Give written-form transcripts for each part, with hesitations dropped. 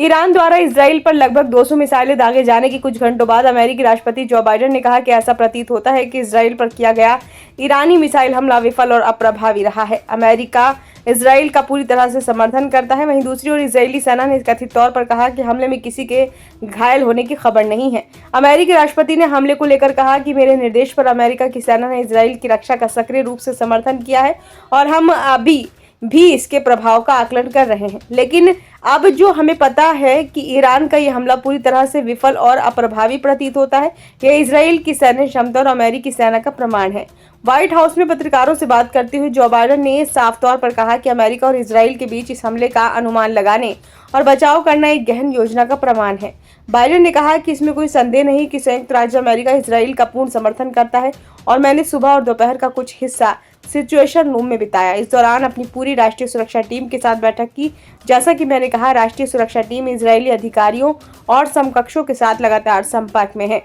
Iran द्वारा Israel पर लगभग 200 मिसाइलें दागे जाने के कुछ घंटों बाद अमेरिकी राष्ट्रपति जो बाइडेन ने कहा कि ऐसा प्रतीत होता है कि इजराइल पर किया गया ईरानी मिसाइल हमला विफल और अप्रभावी रहा है। अमेरिका इजराइल का पूरी तरह से समर्थन करता है। वहीं दूसरी ओर इजरायली सेना ने कथित तौर पर कहा कि हमले में किसी के घायल होने की खबर नहीं है। अमेरिकी राष्ट्रपति ने हमले को लेकर कहा कि मेरे निर्देश पर अमेरिका की सेना ने इजराइल की रक्षा का सक्रिय रूप से समर्थन किया है और हम अभी भी इसके प्रभाव का आकलन कर रहे हैं। लेकिन अब जो हमें पता है कि ईरान का यह हमला पूरी तरह से विफल और अप्रभावी प्रतीत होता है, यह इजराइल की सैन्य क्षमता और अमेरिकी सेना का प्रमाण है। व्हाइट हाउस में पत्रकारों से बात करते हुए जो बाइडेन ने साफ तौर पर कहा कि अमेरिका और इजराइल के बीच इस हमले का अनुमान लगाने और बचाव करना एक गहन योजना का प्रमाण है। बाइडेन ने कहा कि इसमें कोई संदेह नहीं कि संयुक्त राज्य अमेरिका इजराइल का पूर्ण समर्थन करता है और मैंने सुबह और दोपहर का कुछ हिस्सा सिचुएशन रूम में बिताया। इस दौरान अपनी पूरी राष्ट्रीय सुरक्षा टीम के साथ बैठक की। जैसा कि मैंने कहा, राष्ट्रीय सुरक्षा टीम इजरायली अधिकारियों और समकक्षों के साथ लगातार संपर्क में है।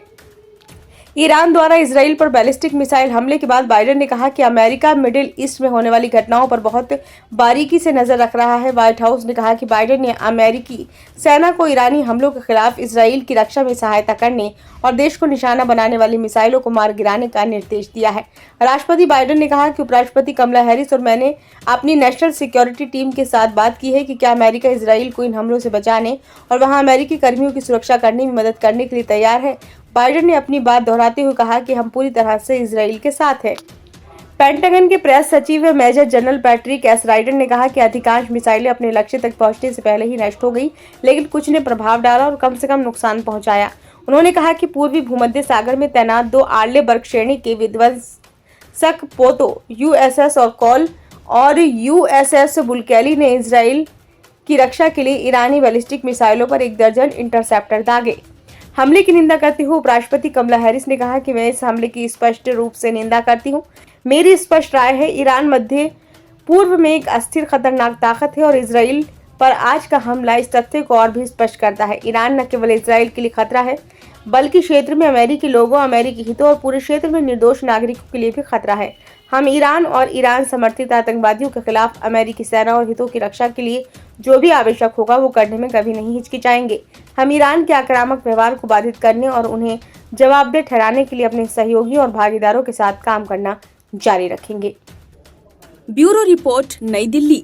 ईरान द्वारा इजराइल पर बैलिस्टिक मिसाइल हमले के बाद बाइडेन ने कहा कि अमेरिका मिडिल ईस्ट में होने वाली घटनाओं पर बहुत बारीकी से नजर रख रहा है। व्हाइट हाउस ने कहा कि बाइडेन ने अमेरिकी सेना को ईरानी हमलों के खिलाफ इजराइल की रक्षा में सहायता करने और देश को निशाना बनाने वाली मिसाइलों को मार गिराने का निर्देश दिया है। राष्ट्रपति बाइडेन ने कहा कि उपराष्ट्रपति कमला हैरिस और मैंने अपनी नेशनल सिक्योरिटी टीम के साथ बात की है कि क्या अमेरिका इजराइल को इन हमलों से बचाने और वहां अमेरिकी कर्मियों की सुरक्षा करने में मदद करने के लिए तैयार है। बाइडेन ने अपनी बात दोहराते हुए कहा कि हम पूरी तरह से इजराइल के साथ हैं। पेंटागन के प्रेस सचिव major general Patrick S Ryder ने कहा कि अधिकांश मिसाइलें अपने लक्ष्य तक पहुंचने से पहले ही नष्ट हो गई, लेकिन कुछ ने प्रभाव डाला और कम से कम नुकसान पहुंचाया। उन्होंने कहा कि पूर्वी भूमध्य सागर में तैनात 2 आर्लेबर्ग श्रेणी के विध्वंसक पोतो यूएसएस और कॉल और यूएसएस बुलकेली ने इजराइल की रक्षा के लिए ईरानी बैलिस्टिक मिसाइलों पर 1 दर्जन इंटरसेप्टर दागे। हमले की निंदा करते हुए उपराष्ट्रपति कमला हैरिस ने कहा कि मैं इस हमले की स्पष्ट रूप से निंदा करती हूँ। मेरी स्पष्ट राय है, ईरान मध्य पूर्व में एक अस्थिर खतरनाक ताकत है और इजराइल पर आज का हमला इस तथ्य को और भी स्पष्ट करता है। ईरान न केवल इजराइल के लिए खतरा है, बल्कि क्षेत्र में अमेरिकी लोगों, अमेरिकी हितों और पूरे क्षेत्र में निर्दोष नागरिकों के लिए भी खतरा है। हम ईरान और ईरान समर्थित आतंकवादियों के खिलाफ अमेरिकी सेना और हितों की रक्षा के लिए जो भी आवश्यक होगा वो करने में कभी नहीं हिचकिचाएंगे। हम ईरान के आक्रामक व्यवहार को बाधित करने और उन्हें जवाबदेह ठहराने के लिए अपने सहयोगियों और भागीदारों के साथ काम करना जारी रखेंगे। ब्यूरो रिपोर्ट, नई दिल्ली।